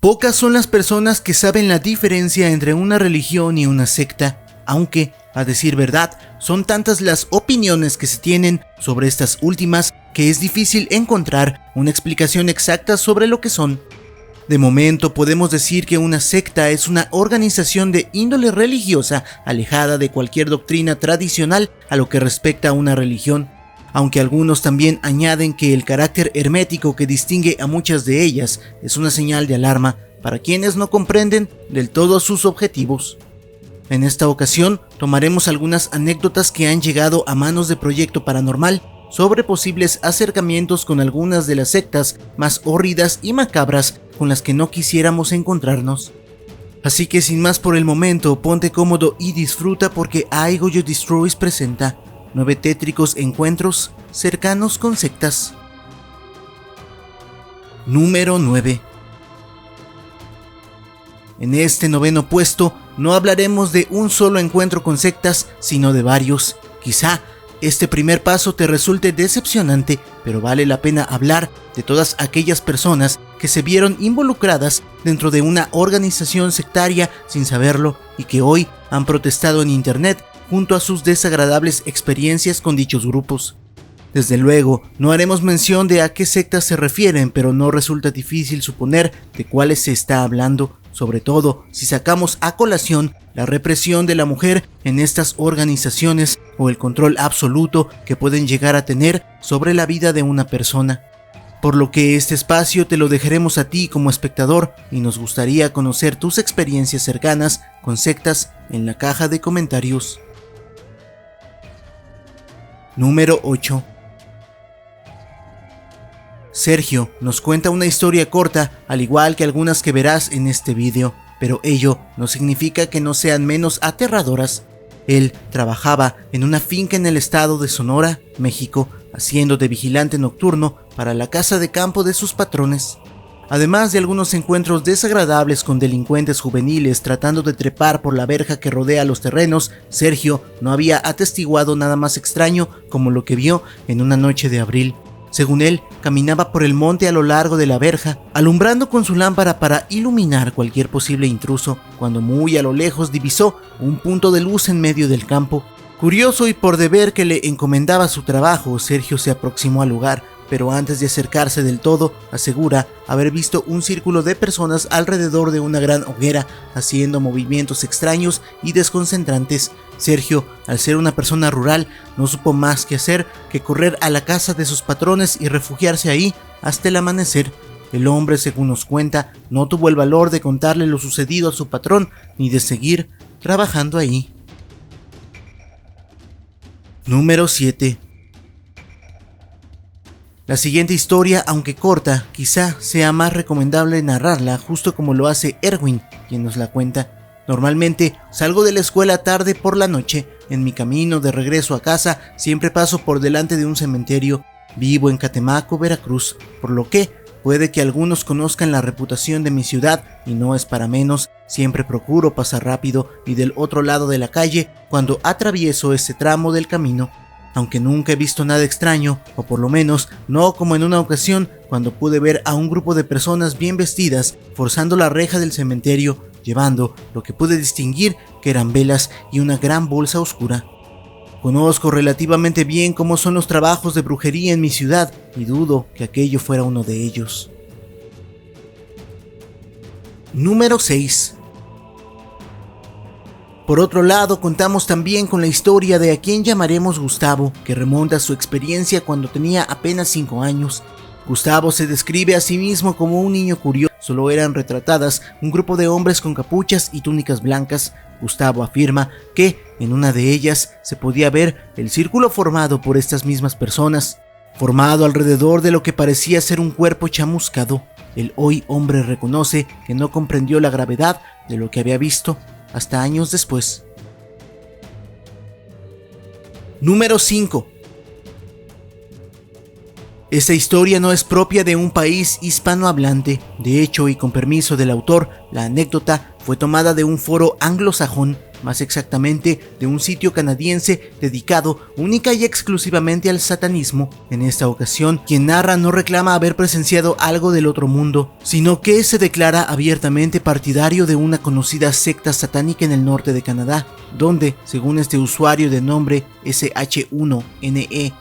Pocas son las personas que saben la diferencia entre una religión y una secta, aunque, a decir verdad, son tantas las opiniones que se tienen sobre estas últimas que es difícil encontrar una explicación exacta sobre lo que son. De momento podemos decir que una secta es una organización de índole religiosa alejada de cualquier doctrina tradicional a lo que respecta a una religión, aunque algunos también añaden que el carácter hermético que distingue a muchas de ellas es una señal de alarma para quienes no comprenden del todo sus objetivos. En esta ocasión tomaremos algunas anécdotas que han llegado a manos de Proyecto Paranormal sobre posibles acercamientos con algunas de las sectas más hórridas y macabras con las que no quisiéramos encontrarnos. Así que sin más por el momento, ponte cómodo y disfruta porque I Goyo Destroys presenta 9 tétricos encuentros cercanos con sectas. Número 9. En este noveno puesto no hablaremos de un solo encuentro con sectas, sino de varios. Quizá este primer paso te resulte decepcionante, pero vale la pena hablar de todas aquellas personas que se vieron involucradas dentro de una organización sectaria sin saberlo y que hoy han protestado en internet junto a sus desagradables experiencias con dichos grupos. Desde luego, no haremos mención de a qué sectas se refieren, pero no resulta difícil suponer de cuáles se está hablando, sobre todo si sacamos a colación la represión de la mujer en estas organizaciones o el control absoluto que pueden llegar a tener sobre la vida de una persona. Por lo que este espacio te lo dejaremos a ti como espectador y nos gustaría conocer tus experiencias cercanas con sectas en la caja de comentarios. Número 8. Sergio nos cuenta una historia corta, al igual que algunas que verás en este vídeo, pero ello no significa que no sean menos aterradoras. Él trabajaba en una finca en el estado de Sonora, México, haciendo de vigilante nocturno para la casa de campo de sus patrones. Además de algunos encuentros desagradables con delincuentes juveniles tratando de trepar por la verja que rodea los terrenos, Sergio no había atestiguado nada más extraño como lo que vio en una noche de abril. Según él, caminaba por el monte a lo largo de la verja, alumbrando con su lámpara para iluminar cualquier posible intruso, cuando muy a lo lejos divisó un punto de luz en medio del campo. Curioso y por deber que le encomendaba su trabajo, Sergio se aproximó al lugar, pero antes de acercarse del todo, asegura haber visto un círculo de personas alrededor de una gran hoguera, haciendo movimientos extraños y desconcentrantes. Sergio, al ser una persona rural, no supo más que hacer que correr a la casa de sus patrones y refugiarse ahí hasta el amanecer. El hombre, según nos cuenta, no tuvo el valor de contarle lo sucedido a su patrón ni de seguir trabajando ahí. Número 7. La siguiente historia, aunque corta, quizá sea más recomendable narrarla justo como lo hace Erwin, quien nos la cuenta. Normalmente salgo de la escuela tarde por la noche. En mi camino de regreso a casa siempre paso por delante de un cementerio. Vivo en Catemaco, Veracruz, por lo que puede que algunos conozcan la reputación de mi ciudad y no es para menos. Siempre procuro pasar rápido y del otro lado de la calle cuando atravieso este tramo del camino. Aunque nunca he visto nada extraño, o por lo menos no como en una ocasión cuando pude ver a un grupo de personas bien vestidas forzando la reja del cementerio, llevando lo que pude distinguir que eran velas y una gran bolsa oscura. Conozco relativamente bien cómo son los trabajos de brujería en mi ciudad y dudo que aquello fuera uno de ellos. Número 6. Por otro lado, contamos también con la historia de a quien llamaremos Gustavo, que remonta a su experiencia cuando tenía apenas 5 años. Gustavo se describe a sí mismo como un niño curioso. Solo eran retratadas un grupo de hombres con capuchas y túnicas blancas. Gustavo afirma que en una de ellas se podía ver el círculo formado por estas mismas personas, formado alrededor de lo que parecía ser un cuerpo chamuscado. El hoy hombre reconoce que no comprendió la gravedad de lo que había visto hasta años después. Número 5. Esta historia no es propia de un país hispanohablante. De hecho, y con permiso del autor, la anécdota fue tomada de un foro anglosajón, más exactamente de un sitio canadiense dedicado única y exclusivamente al satanismo. En esta ocasión, quien narra no reclama haber presenciado algo del otro mundo, sino que se declara abiertamente partidario de una conocida secta satánica en el norte de Canadá, donde, según este usuario de nombre SH1NE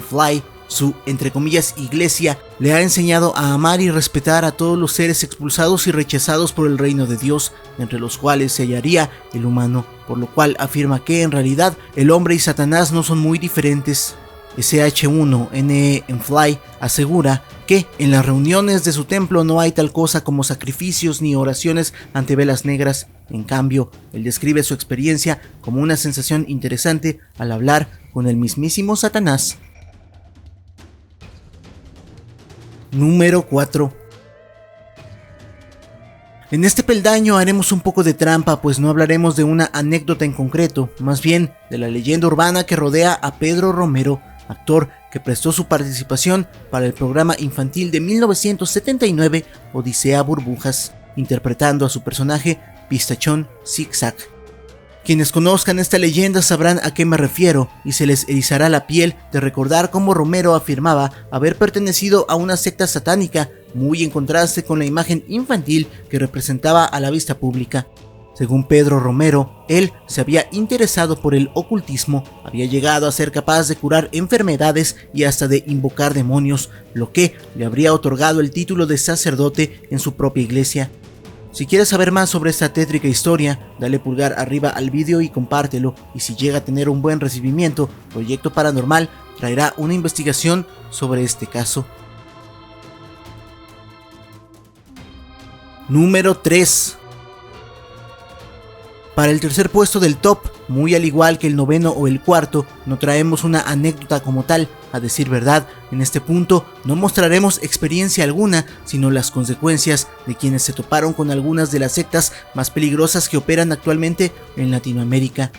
Fly, su, entre comillas, iglesia le ha enseñado a amar y respetar a todos los seres expulsados y rechazados por el reino de Dios, entre los cuales se hallaría el humano, por lo cual afirma que en realidad el hombre y Satanás no son muy diferentes. SH1NE Fly asegura que en las reuniones de su templo no hay tal cosa como sacrificios ni oraciones ante velas negras. En cambio, él describe su experiencia como una sensación interesante al hablar con el mismísimo Satanás. Número 4. En este peldaño haremos un poco de trampa, pues no hablaremos de una anécdota en concreto, más bien de la leyenda urbana que rodea a Pedro Romero, actor que prestó su participación para el programa infantil de 1979 Odisea Burbujas, interpretando a su personaje Pistachón Zigzag. Quienes conozcan esta leyenda sabrán a qué me refiero y se les erizará la piel de recordar cómo Romero afirmaba haber pertenecido a una secta satánica, muy en contraste con la imagen infantil que representaba a la vista pública. Según Pedro Romero, él se había interesado por el ocultismo, había llegado a ser capaz de curar enfermedades y hasta de invocar demonios, lo que le habría otorgado el título de sacerdote en su propia iglesia. Si quieres saber más sobre esta tétrica historia, dale pulgar arriba al vídeo y compártelo, y si llega a tener un buen recibimiento, Proyecto Paranormal traerá una investigación sobre este caso. Número 3. Para el tercer puesto del top, muy al igual que el noveno o el cuarto, no traemos una anécdota como tal. A decir verdad, en este punto no mostraremos experiencia alguna, sino las consecuencias de quienes se toparon con algunas de las sectas más peligrosas que operan actualmente en Latinoamérica.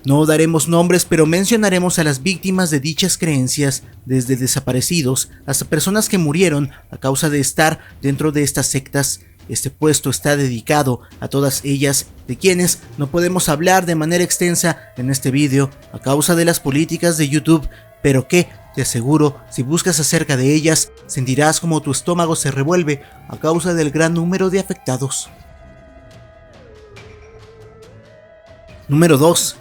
No daremos nombres, pero mencionaremos a las víctimas de dichas creencias, desde desaparecidos hasta personas que murieron a causa de estar dentro de estas sectas. Este puesto está dedicado a todas ellas, de quienes no podemos hablar de manera extensa en este vídeo a causa de las políticas de YouTube, pero que, te aseguro, si buscas acerca de ellas, sentirás como tu estómago se revuelve a causa del gran número de afectados. Número 2.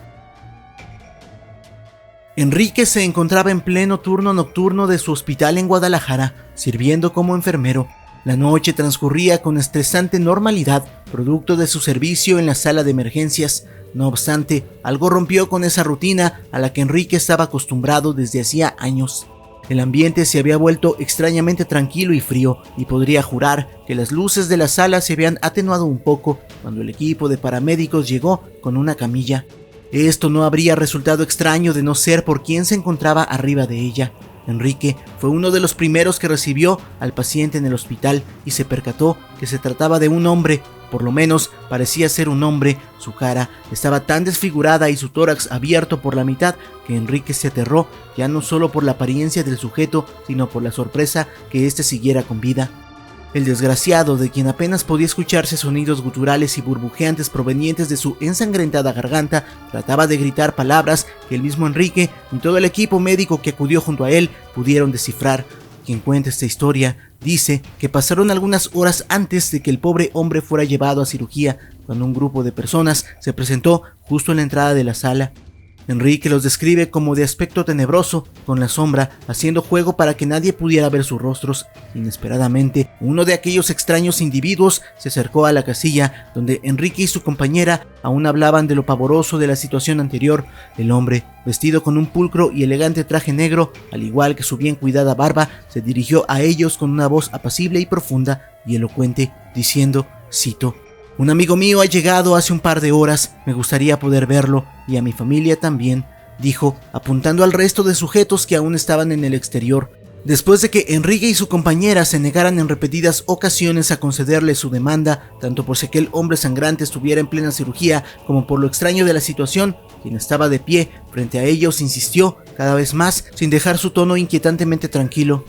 Enrique se encontraba en pleno turno nocturno de su hospital en Guadalajara, sirviendo como enfermero. La noche transcurría con estresante normalidad, producto de su servicio en la sala de emergencias. No obstante, algo rompió con esa rutina a la que Enrique estaba acostumbrado desde hacía años. El ambiente se había vuelto extrañamente tranquilo y frío, y podría jurar que las luces de la sala se habían atenuado un poco cuando el equipo de paramédicos llegó con una camilla. Esto no habría resultado extraño de no ser por quien se encontraba arriba de ella. Enrique fue uno de los primeros que recibió al paciente en el hospital y se percató que se trataba de un hombre, por lo menos parecía ser un hombre. Su cara estaba tan desfigurada y su tórax abierto por la mitad que Enrique se aterró, ya no solo por la apariencia del sujeto, sino por la sorpresa que éste siguiera con vida. El desgraciado, de quien apenas podía escucharse sonidos guturales y burbujeantes provenientes de su ensangrentada garganta, trataba de gritar palabras que el mismo Enrique y todo el equipo médico que acudió junto a él pudieron descifrar. Quien cuenta esta historia dice que pasaron algunas horas antes de que el pobre hombre fuera llevado a cirugía, cuando un grupo de personas se presentó justo en la entrada de la sala. Enrique los describe como de aspecto tenebroso, con la sombra haciendo juego para que nadie pudiera ver sus rostros. Inesperadamente, uno de aquellos extraños individuos se acercó a la casilla donde Enrique y su compañera aún hablaban de lo pavoroso de la situación anterior. El hombre, vestido con un pulcro y elegante traje negro, al igual que su bien cuidada barba, se dirigió a ellos con una voz apacible y profunda y elocuente, diciendo, cito: "Un amigo mío ha llegado hace un par de horas, me gustaría poder verlo, y a mi familia también", dijo, apuntando al resto de sujetos que aún estaban en el exterior. Después de que Enrique y su compañera se negaran en repetidas ocasiones a concederle su demanda, tanto por si aquel hombre sangrante estuviera en plena cirugía, como por lo extraño de la situación, quien estaba de pie frente a ellos insistió cada vez más, sin dejar su tono inquietantemente tranquilo: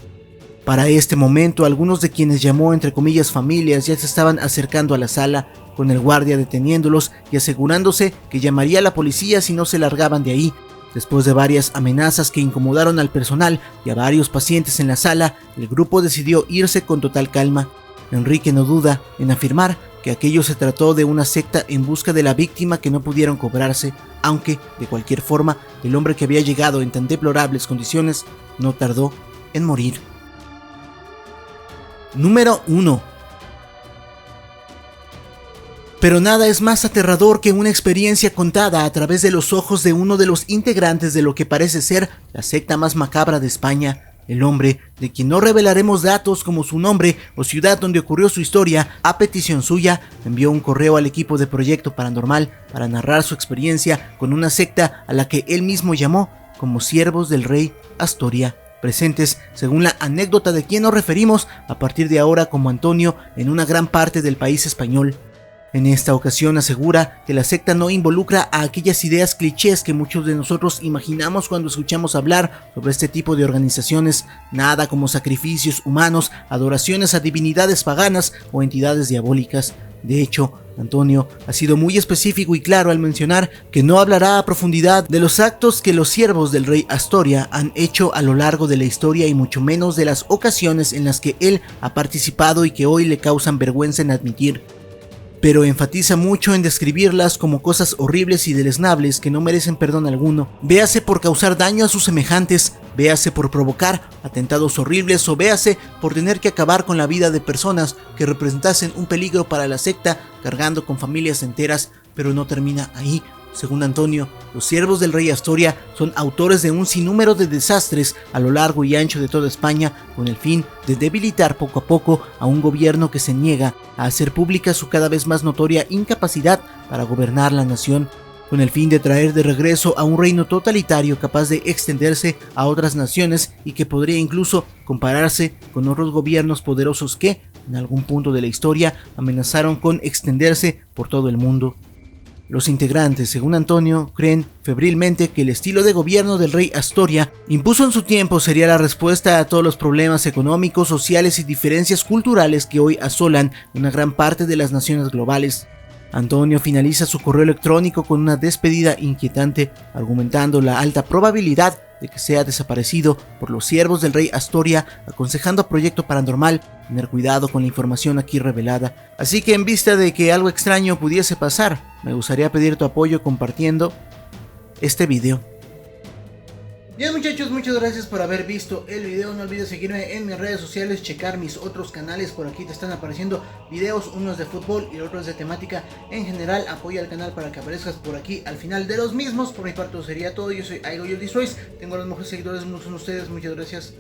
Para este momento, algunos de quienes llamó entre comillas familias ya se estaban acercando a la sala, con el guardia deteniéndolos y asegurándose que llamaría a la policía si no se largaban de ahí. Después de varias amenazas que incomodaron al personal y a varios pacientes en la sala, el grupo decidió irse con total calma. Enrique no duda en afirmar que aquello se trató de una secta en busca de la víctima que no pudieron cobrarse, aunque, de cualquier forma, el hombre que había llegado en tan deplorables condiciones no tardó en morir. Número 1. Pero nada es más aterrador que una experiencia contada a través de los ojos de uno de los integrantes de lo que parece ser la secta más macabra de España. El hombre, de quien no revelaremos datos como su nombre o ciudad donde ocurrió su historia, a petición suya, envió un correo al equipo de Proyecto Paranormal para narrar su experiencia con una secta a la que él mismo llamó como Siervos del Rey Astoria, presentes, según la anécdota de quien nos referimos, a partir de ahora como Antonio, en una gran parte del país español. En esta ocasión asegura que la secta no involucra a aquellas ideas clichés que muchos de nosotros imaginamos cuando escuchamos hablar sobre este tipo de organizaciones, nada como sacrificios humanos, adoraciones a divinidades paganas o entidades diabólicas. De hecho, Antonio ha sido muy específico y claro al mencionar que no hablará a profundidad de los actos que los siervos del rey Astoria han hecho a lo largo de la historia y mucho menos de las ocasiones en las que él ha participado y que hoy le causan vergüenza en admitir. Pero enfatiza mucho en describirlas como cosas horribles y deleznables que no merecen perdón alguno, véase por causar daño a sus semejantes, véase por provocar atentados horribles o véase por tener que acabar con la vida de personas que representasen un peligro para la secta, cargando con familias enteras. Pero no termina ahí. Según Antonio, los siervos del rey Astoria son autores de un sinnúmero de desastres a lo largo y ancho de toda España, con el fin de debilitar poco a poco a un gobierno que se niega a hacer pública su cada vez más notoria incapacidad para gobernar la nación, con el fin de traer de regreso a un reino totalitario capaz de extenderse a otras naciones y que podría incluso compararse con otros gobiernos poderosos que, en algún punto de la historia, amenazaron con extenderse por todo el mundo. Los integrantes, según Antonio, creen febrilmente que el estilo de gobierno del rey Astoria impuso en su tiempo sería la respuesta a todos los problemas económicos, sociales y diferencias culturales que hoy asolan una gran parte de las naciones globales. Antonio finaliza su correo electrónico con una despedida inquietante, argumentando la alta probabilidad de que sea desaparecido por los siervos del rey Astoria, aconsejando a Proyecto Paranormal tener cuidado con la información aquí revelada. Así que en vista de que algo extraño pudiese pasar, me gustaría pedir tu apoyo compartiendo este video. Bien muchachos, muchas gracias por haber visto el video. No olvides seguirme en mis redes sociales, checar mis otros canales. Por aquí te están apareciendo videos, unos de fútbol y otros de temática en general. Apoya al canal para que aparezcas por aquí al final de los mismos. Por mi parte sería todo. Yo soy Aigo Destroys. Tengo a los mejores seguidores, muchos de ustedes. Muchas gracias.